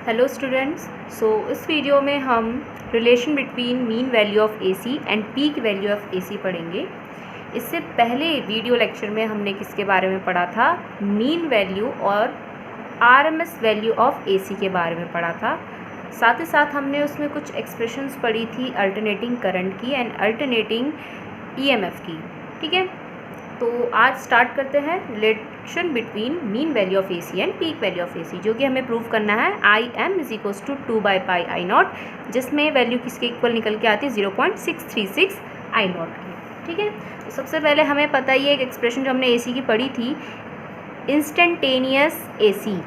Hello students. इस video में हम relation between mean value of AC and peak value of AC पढ़ेंगे। इससे पहले वीडियो लेक्चर में हमने किसके बारे में पढ़ा था? मीन वैल्यू और आरएमएस वैल्यू ऑफ एसी के बारे में पढ़ा था। साथ ही साथ हमने उसमें कुछ एक्सप्रेशंस पढ़ी थी अल्टरनेटिंग करंट की एंड अल्टरनेटिंग ईएमएफ की। ठीक है, तो आज स्टार्ट करते हैं relation between mean value of AC and peak value of AC, जो कि हमें प्रूव करना है I M is equals to 2/πI0, जिसमें वैल्यू किसके इक्वल निकल के आती है 0.636 I0 की। ठीक है, तो सबसे पहले हमें पता ही है एक एक्सप्रेशन जो हमने एसी की पढ़ी थी, इंस्टेंटेनियस एसी,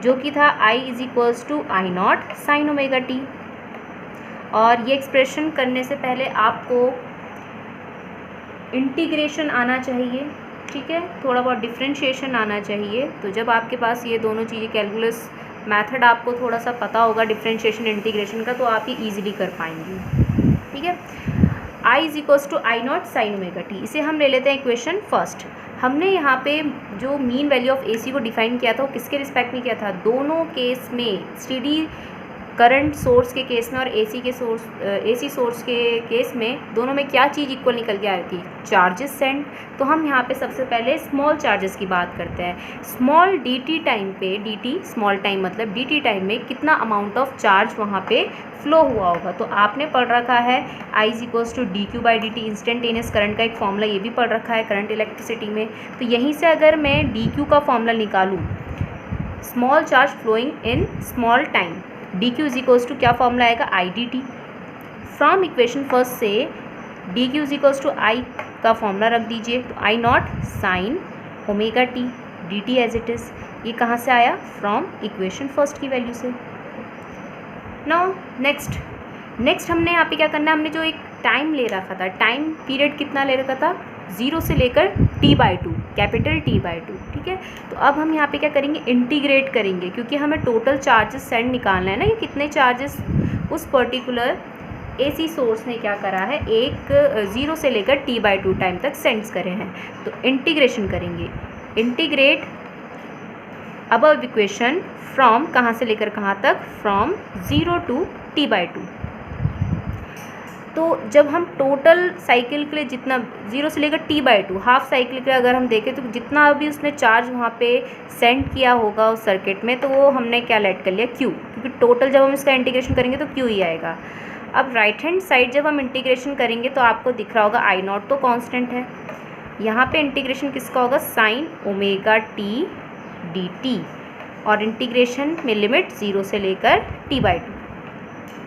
जो कि था I is equals to I0 sine omega T. और ये एक्सप्रेशन करने से पहले आपको इंटीग्रेशन आना चाहिए। ठीक है, थोड़ा बहुत डिफरेंशिएशन आना चाहिए। तो जब आपके पास ये दोनों चीज़ें, कैलकुलस मेथड आपको थोड़ा सा पता होगा डिफरेंशिएशन इंटीग्रेशन का, तो आप ये ईजिली कर पाएंगे। ठीक है, I is equals to I0 sine omega T. इसे हम ले लेते हैं इक्वेशन फर्स्ट। हमने यहाँ पे जो मीन वैल्यू ऑफ एसी को डिफाइन किया था वो किसके रिस्पेक्ट में किया था? दोनों केस में, स्टेडी करंट सोर्स के केस में और एसी सोर्स के केस में, दोनों में क्या चीज़ इक्वल निकल के आ रही थी? Charges send. तो हम यहाँ पे सबसे पहले स्मॉल चार्जेस की बात करते हैं। स्मॉल dt टाइम पे, dt स्मॉल टाइम मतलब dt टाइम में कितना अमाउंट ऑफ चार्ज वहाँ पे फ्लो हुआ होगा। तो आपने पढ़ रखा है I is equals to dq/dt, instantaneous current का एक फॉर्मूला ये भी पढ़ रखा है करंट इलेक्ट्रिसिटी में। तो यहीं से अगर मैं dq का फॉर्मूला निकालूँ, small charge flowing in small time, dq is equals to क्या फॉर्मूला आएगा? IDT। फ्रॉम इक्वेशन फर्स्ट से dq is equals to I का फॉर्मूला रख दीजिए, तो I0 sine omega T dt as it is. ये कहाँ से आया? फ्रॉम इक्वेशन फर्स्ट की वैल्यू से। नाउ नेक्स्ट हमने यहाँ पे क्या करना है? हमने जो एक टाइम ले रखा था, टाइम पीरियड कितना ले रखा था? 0 से लेकर t/2, कैपिटल T/2। ठीक है, तो अब हम यहाँ पे क्या करेंगे? इंटीग्रेट करेंगे, क्योंकि हमें टोटल चार्जेस सेंड निकालना है ना, ये कितने चार्जेस उस पर्टिकुलर एसी सोर्स ने क्या करा है, एक 0 से लेकर t/2 टाइम तक सेंड्स करे हैं। तो इंटीग्रेशन करेंगे, इंटीग्रेट अबव इक्वेशन फ्रॉम, कहाँ से लेकर कहाँ तक? From 0 to t/2। तो जब हम टोटल साइकिल के लिए जितना 0 से लेकर t/2 हाफ साइकिल के अगर हम देखें, तो जितना अभी उसने चार्ज वहाँ पे सेंड किया होगा उस सर्किट में, तो वो हमने क्या लेट कर लिया? Q, क्योंकि टोटल जब हम इसका इंटीग्रेशन करेंगे तो Q ही आएगा। अब राइट हैंड साइड जब हम इंटीग्रेशन करेंगे तो आपको दिख रहा होगा I0 तो कांस्टेंट है, यहाँ पे इंटीग्रेशन किसका होगा? साइन ओमेगा टी dt, और इंटीग्रेशन में लिमिट 0 से लेकर t/2,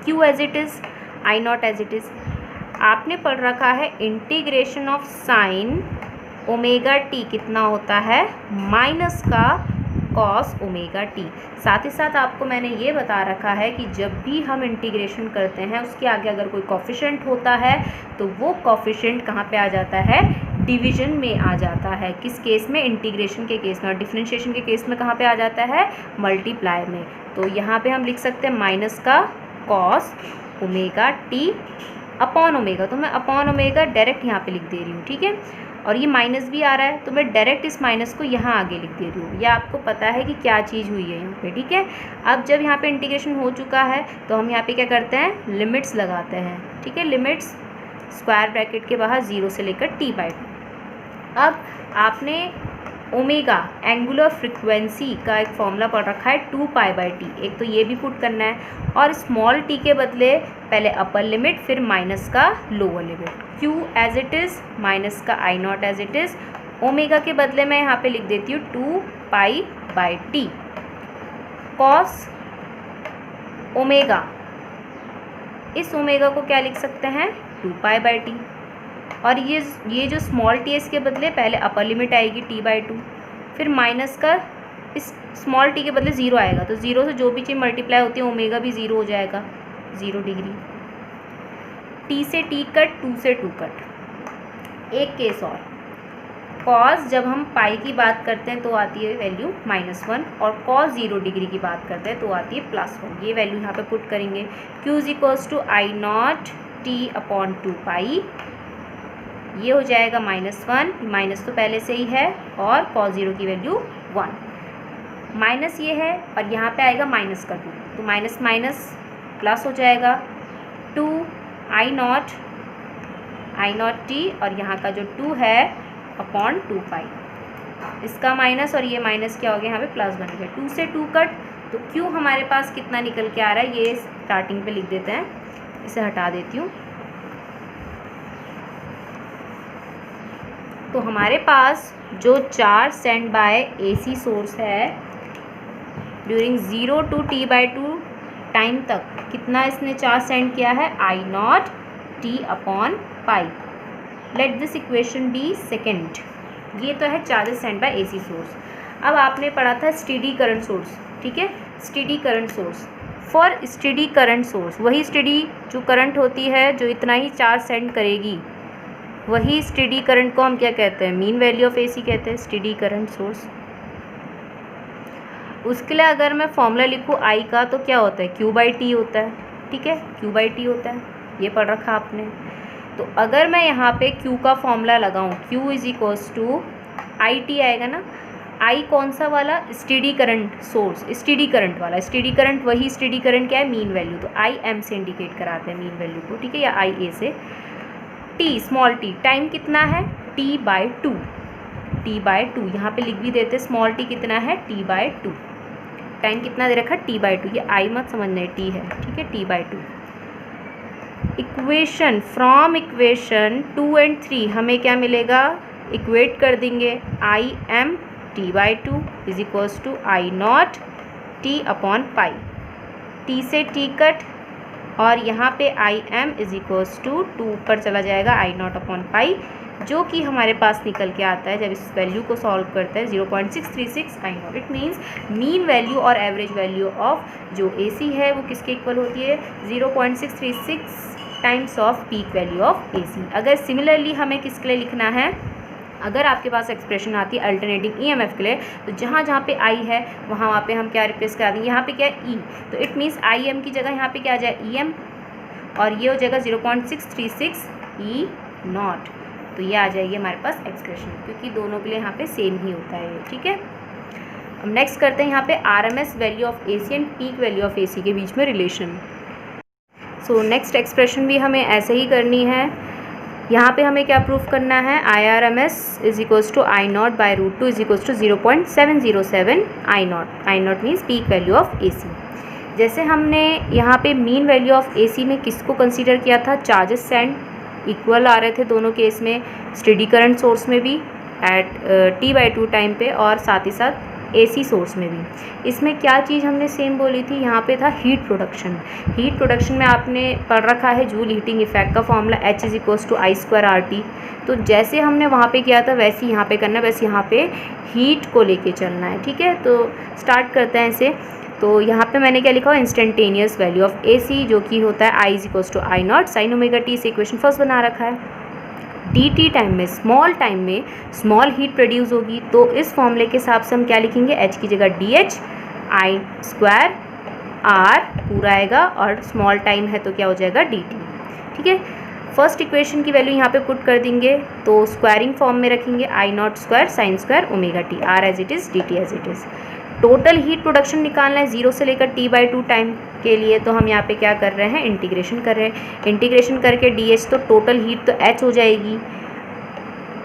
Q as it is, I0 as it is. आपने पढ़ रखा है integration of sine omega T कितना होता है? माइनस का कॉस ओमेगा टी। साथ ही साथ आपको मैंने ये बता रखा है कि जब भी हम इंटीग्रेशन करते हैं उसके आगे अगर कोई कोफिशिएंट होता है तो वो कोफिशिएंट कहाँ पे आ जाता है? डिवीजन में आ जाता है। किस केस में? इंटीग्रेशन के केस में। और डिफरेंशिएशन के केस में कहाँ पे आ जाता है? मल्टीप्लाई में। तो यहाँ पे हम लिख सकते हैं माइनस का cos omega T upon omega. तो मैं अपॉन ओमेगा डायरेक्ट यहाँ पे लिख दे रही हूँ। ठीक है, और ये माइनस भी आ रहा है तो मैं डायरेक्ट इस माइनस को यहाँ आगे लिख दे रही हूँ। ये आपको पता है कि क्या चीज़ हुई है यहाँ पे। ठीक है, अब जब यहाँ पे इंटीग्रेशन हो चुका है तो हम यहाँ पे क्या करते हैं? लिमिट्स लगाते हैं। ठीक है, लिमिट्स स्क्वायर ब्रैकेट के बाहर 0 से लेकर t/2। अब आपने ओमेगा एंगुलर फ्रिक्वेंसी का एक फॉर्मूला पढ़ रखा है 2π/t, एक तो ये भी पुट करना है, और स्मॉल t के बदले पहले अपर लिमिट फिर माइनस का lower limit, Q as it is minus का I0 as it is. Omega के बदले मैं यहाँ पे लिख देती हूँ 2π/t कॉस ओमेगा। इस ओमेगा को क्या लिख सकते हैं? 2π/t। और ये जो स्मॉल t है इसके बदले पहले अपर लिमिट आएगी t/2, फिर माइनस का, इस स्मॉल t के बदले 0 आएगा, तो 0 से जो भी चीज़ मल्टीप्लाई होती है ओमेगा भी 0 हो जाएगा, 0 डिग्री। t से t कट, 2 से 2 कट। एक केस और, कॉस जब हम पाई की बात करते हैं तो आती है वैल्यू -1, और कॉस 0 डिग्री की बात करते हैं तो आती है +1। ये वैल्यू यहाँ पे पुट करेंगे। Q is equals to I0 t upon 2π, ये हो जाएगा -1, माइनस तो पहले से ही है, और cos 0 की वैल्यू 1। माइनस ये है और यहाँ पे आएगा माइनस का 2, तो माइनस माइनस प्लस हो जाएगा 2 आई नॉट टी, और यहाँ का जो 2 है अपॉन 2 पाई, इसका माइनस और ये माइनस क्या हो गया यहाँ पे प्लस बन गया। 2 से 2 कट, तो क्यों हमारे पास कितना निकल के आ रहा है ये स्टार्टिंग पे लिख देते हैं, इसे हटा देती हूँ। तो हमारे पास जो charge send by AC source है ड्यूरिंग 0 to T/2 टाइम तक, कितना इसने चार्ज सेंड किया है, I naught T upon pi. Let this equation be second. ये तो है charges send by AC source. अब आपने पढ़ा था स्टेडी करंट सोर्स, ठीक है, steady current source. For steady current source, वही स्टेडी जो करंट होती है जो इतना ही चार्ज सेंड करेगी, वही स्टेडी करंट को हम क्या कहते हैं, मीन वैल्यू ऑफ AC कहते हैं, स्टेडी करंट सोर्स। उसके लिए अगर मैं फॉर्मूला लिखूँ I का, तो क्या होता है, Q/T होता है, ठीक है, Q/T होता है, ये पढ़ रखा आपने। तो अगर मैं यहाँ पे Q का फॉर्मूला लगाऊँ, Q = IT आएगा ना। I कौन सा वाला, steady current source, steady current वाला, स्टेडी करंट वही स्टेडी करंट क्या है, मीन वैल्यू, तो IM से इंडिकेट कराते हैं मीन वैल्यू को, ठीक है, या IA से। T स्मॉल t, टाइम कितना है, T/2, T/2 यहाँ पे लिख भी देते, स्मॉल t कितना है, T/2, टाइम कितना दे रखा है, T/2, ये I मत समझना, T है, ठीक है, T/2। इक्वेशन, फ्रॉम इक्वेशन 2 और 3 हमें क्या मिलेगा, इक्वेट कर देंगे, IM T/2 = I not T upon pi, T से T कट, और यहाँ पे IM = 2 पर चला जाएगा I नॉट अपॉन पाई, जो कि हमारे पास निकल के आता है जब इस वैल्यू को सॉल्व करते हैं 0.636 I not. It means mean value और एवरेज वैल्यू ऑफ जो AC है वो किसके इक्वल होती है, 0.636 times of peak value of AC। अगर सिमिलरली हमें किसके लिए लिखना है, अगर आपके पास एक्सप्रेशन आती है अल्टरनेटिंग EMF के लिए, तो जहाँ जहाँ पे I है वहाँ पे हम क्या रिप्लेस करा देंगे, यहाँ पे क्या है E, तो इट मीन्स IM की जगह यहाँ पे क्या आ जाए, EM, और ये हो जाएगा 0.636 E नॉट। तो ये आ जाएगी हमारे पास एक्सप्रेशन, क्योंकि दोनों के लिए यहाँ पे सेम ही होता है, ठीक है। अब नेक्स्ट करते हैं यहाँ पे RMS value of AC and peak value of AC के बीच में रिलेशन। सो नेक्स्ट एक्सप्रेशन भी हमें ऐसे ही करनी है। यहाँ पे हमें क्या प्रूफ करना है, IRMS = I नॉट/√2 = 0.707 I not. I not means peak value of AC। जैसे हमने यहाँ पे मीन वैल्यू ऑफ AC में किसको कंसीडर किया था, चार्जेस सेंड इक्वल आ रहे थे दोनों केस में, स्टेडी करंट सोर्स में भी एट T/2 टाइम पे, और साथ ही साथ AC सोर्स में भी। इसमें क्या चीज़ हमने सेम बोली थी, यहाँ पे था हीट प्रोडक्शन। हीट प्रोडक्शन में आपने पढ़ रखा है जूल हीटिंग इफेक्ट का फॉर्मूला H = I²RT। तो जैसे हमने वहाँ पे किया था वैसे ही यहाँ पे करना है, बस यहाँ पे हीट को लेके चलना है, ठीक है। तो स्टार्ट करते हैं इसे। तो यहाँ पे मैंने क्या लिखा हुआ, इंस्टेंटेनियस वैल्यू ऑफ AC जो कि होता है I = I not sin ωt से इक्वेशन फर्स्ट बना रखा है। dt टाइम में, स्मॉल टाइम में स्मॉल हीट प्रोड्यूस होगी, तो इस फॉर्मूले के हिसाब से हम क्या लिखेंगे, H की जगह DH I² R पूरा आएगा, और स्मॉल टाइम है तो क्या हो जाएगा dt, ठीक है। फर्स्ट इक्वेशन की वैल्यू यहाँ पे पुट कर देंगे, तो स्क्वायरिंग फॉर्म में रखेंगे I0² sin² ωt, R as it is, dt as it is. Total heat production निकालना है 0 से लेकर T/2 टाइम के लिए, तो हम यहाँ पे क्या कर रहे हैं, इंटीग्रेशन कर रहे हैं। इंटीग्रेशन करके DH, तो टोटल हीट तो H हो जाएगी,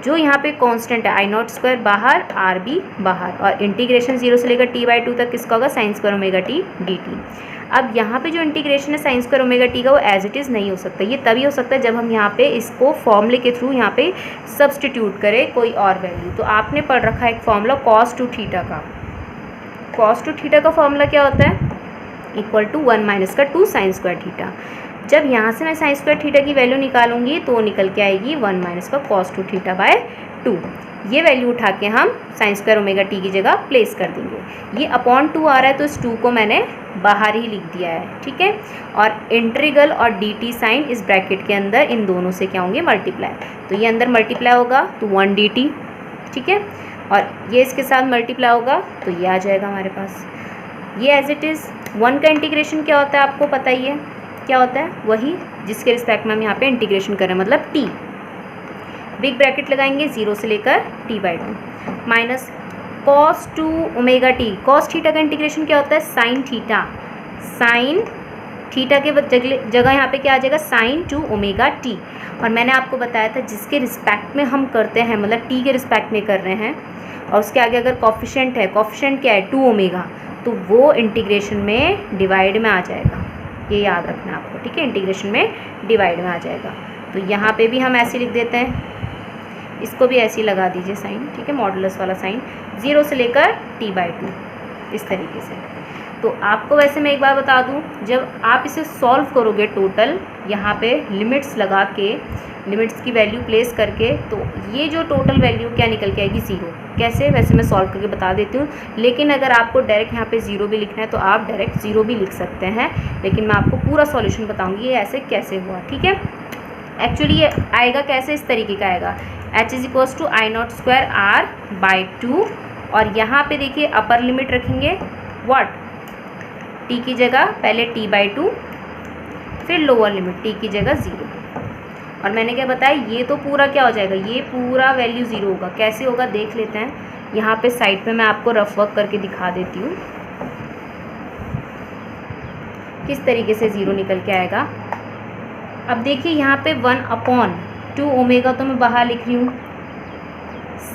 जो यहाँ पे कांस्टेंट है I0² बाहर, R भी बाहर, और इंटीग्रेशन 0 से लेकर T/2 तक किसका होगा, sin² ωt dt। अब यहाँ पे जो इंटीग्रेशन है sin² ωt का, वो एज इट इज़ नहीं हो सकता, ये तभी हो सकता है जब हम यहाँ पे इसको फॉर्मूले के थ्रू यहाँ पे सब्सटीट्यूट करें कोई और वैल्यू। तो आपने पढ़ रखा है एक फॉर्मूला cos 2θ का। cos 2θ का फॉर्मूला क्या होता है, =1 - 2 sin²θ। जब यहाँ से मैं sin² की वैल्यू निकालूंगी तो निकल के आएगी 1 - cos 2θ/2। ये वैल्यू उठा के हम sin² ωt की जगह प्लेस कर देंगे। ये अपॉन 2 आ रहा है तो इस 2 को मैंने बाहर ही लिख दिया है, ठीक है। और इंटीग्रल और dt साइन इस ब्रैकेट के अंदर इन दोनों से क्या होंगे, मल्टीप्लाई। तो ये अंदर मल्टीप्लाई होगा तो 1 dt, ठीक है, और ये इसके साथ मल्टीप्लाई होगा तो ये आ जाएगा हमारे पास। ये एज इट इज़ 1 का इंटीग्रेशन क्या होता है आपको पता ही है, क्या होता है, वही जिसके रिस्पेक्ट में हम यहाँ पे इंटीग्रेशन कर रहे हैं, मतलब t। बिग ब्रैकेट लगाएंगे 0 से लेकर T/2 minus cos two omega T, cos theta का इंटीग्रेशन क्या होता है, साइन थीटा, साइन थीटा के जगह यहाँ पे क्या आ जाएगा, साइन टू ओमेगा टी। और मैंने आपको बताया था जिसके रिस्पेक्ट में हम करते हैं, मतलब टी के रिस्पेक्ट में कर रहे हैं, और उसके आगे अगर कॉफिशेंट है, कॉफिशेंट क्या है 2 ओमेगा, तो वो इंटीग्रेशन में डिवाइड में आ जाएगा, ये याद रखना है आपको, ठीक है, इंटीग्रेशन में डिवाइड में आ जाएगा। तो यहाँ पे भी हम ऐसे लिख देते हैं, इसको भी ऐसे ही लगा दीजिए साइन, ठीक है, मॉडुलस वाला साइन, 0 से लेकर t/2 इस तरीके से। तो आपको वैसे मैं एक बार बता दूं, जब आप इसे सॉल्व करोगे टोटल, यहाँ पे लिमिट्स लगा के, लिमिट्स की वैल्यू प्लेस करके, तो ये जो टोटल वैल्यू क्या निकल के आएगी, 0। कैसे, वैसे मैं सॉल्व करके बता देती हूँ, लेकिन अगर आपको डायरेक्ट यहाँ पे 0 भी लिखना है तो आप डायरेक्ट 0 भी लिख सकते हैं, लेकिन मैं आपको पूरा सॉल्यूशन बताऊँगी ये ऐसे कैसे हुआ, ठीक है। एक्चुअली ये आएगा कैसे, इस तरीके का आएगा, h = I0² R/2, और यहाँ पे देखिए अपर लिमिट रखेंगे व्हाट, t की जगह पहले t/2, फिर लोअर लिमिट t की जगह 0। और मैंने क्या बताया, ये तो पूरा क्या हो जाएगा, ये पूरा वैल्यू 0 होगा। कैसे होगा देख लेते हैं, यहाँ पे साइड पे मैं आपको रफ वर्क करके दिखा देती हूँ किस तरीके से 0 निकल के आएगा। अब देखिए यहाँ पे 1/2 ओमेगा तो मैं बाहर लिख रही हूँ,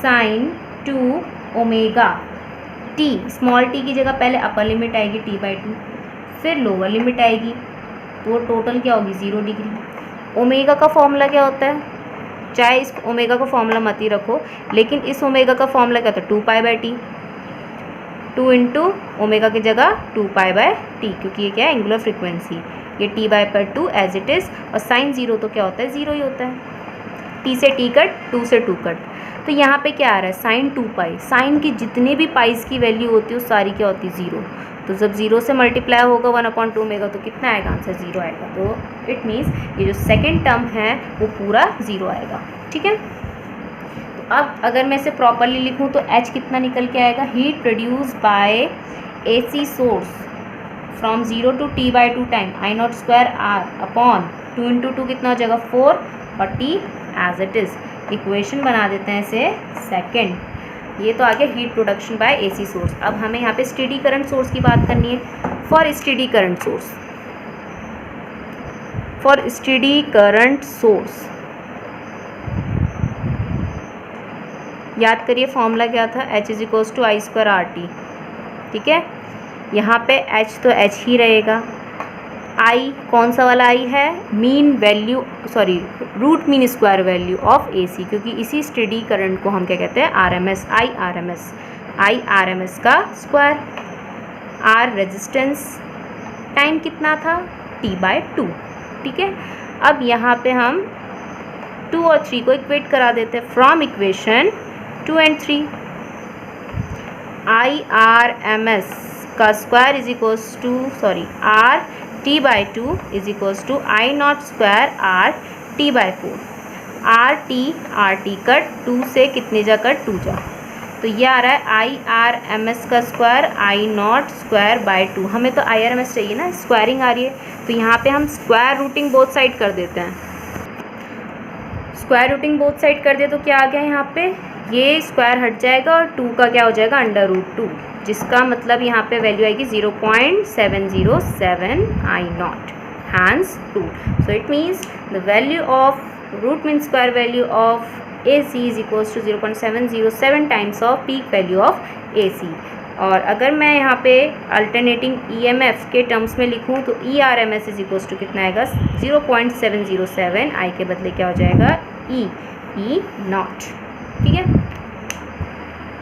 sine 2 omega T, small T की जगह पहले अपर लिमिट आएगी t/2, फिर लोअर लिमिट आएगी, तो टोटल क्या होगी 0 डिग्री। ओमेगा का फॉर्मूला क्या होता है, चाहे इस ओमेगा का फॉर्मूला मत ही रखो, लेकिन इस ओमेगा का फॉर्मूला क्या होता है, 2π/t, 2 इंटू ओमेगा की जगह 2π/t, क्योंकि ये क्या है, एंगुलर फ्रिक्वेंसी, ये t/2 एज इट इज़, और साइन 0 तो क्या होता है, 0 ही होता है, t से t कट, 2 से 2 कट। तो यहाँ पे क्या आ रहा है, साइन 2π, साइन की जितने भी पाइस की वैल्यू होती है वो सारी क्या होती है, 0। तो जब 0 से मल्टीप्लाई होगा 1/2 ओमेगा, तो कितना आएगा आंसर, 0 आएगा। तो इट मीन्स ये जो सेकेंड टर्म है वो पूरा 0 आएगा, ठीक है। तो अब अगर मैं इसे प्रॉपरली लिखूँ तो h कितना निकल के आएगा, heat produce by AC source from 0 to t/2 time I0² R/2 into 2 कितना हो जाएगा 4, और t as it is. Equation बना देते हैं इसे सेकेंड, ये तो आ गया heat production by AC source. अब हमें यहाँ पे स्टेडी करंट सोर्स की बात करनी है। For steady current source, for steady current source याद करिए फॉर्मूला क्या था, h = I² RT, ठीक है। यहाँ पे h तो h ही रहेगा, I कौन सा वाला I है, mean value, sorry root mean square value of AC, क्योंकि इसी स्टेडी करंट को हम क्या कहते हैं, RMS, I RMS का स्क्वायर, R रेजिस्टेंस, टाइम कितना था t/2, ठीक है। अब यहाँ पे हम 2 और 3 को इक्वेट करा देते हैं, from equation 2 and 3, I RMS का स्क्वायर is equals to, sorry R t/2 is equals to I0² R t/4, RT cut, 2 से कितने जा कट, 2 जा, तो ये आ रहा है IRMS का स्क्वायर I0²/2। हमें तो IRMS चाहिए ना, स्क्वायरिंग आ रही है, तो यहाँ पे हम स्क्वायर रूटिंग बोथ साइड कर देते हैं। स्क्वायर रूटिंग बोथ साइड कर दिया तो क्या आ गया यहाँ पे, ये स्क्वायर हट जाएगा और 2 का क्या हो जाएगा, √2, जिसका मतलब यहाँ पे वैल्यू आएगी 0.707 I0, hence 2। So it means the value of root mean square value of AC is equals to 0.707 times of peak value of AC। और अगर मैं यहाँ पे अल्टरनेटिंग EMF के टर्म्स में लिखूँ तो ERMS इज इक्वल्स टू कितना आएगा, 0.707, I के बदले क्या हो जाएगा, E0, ठीक है।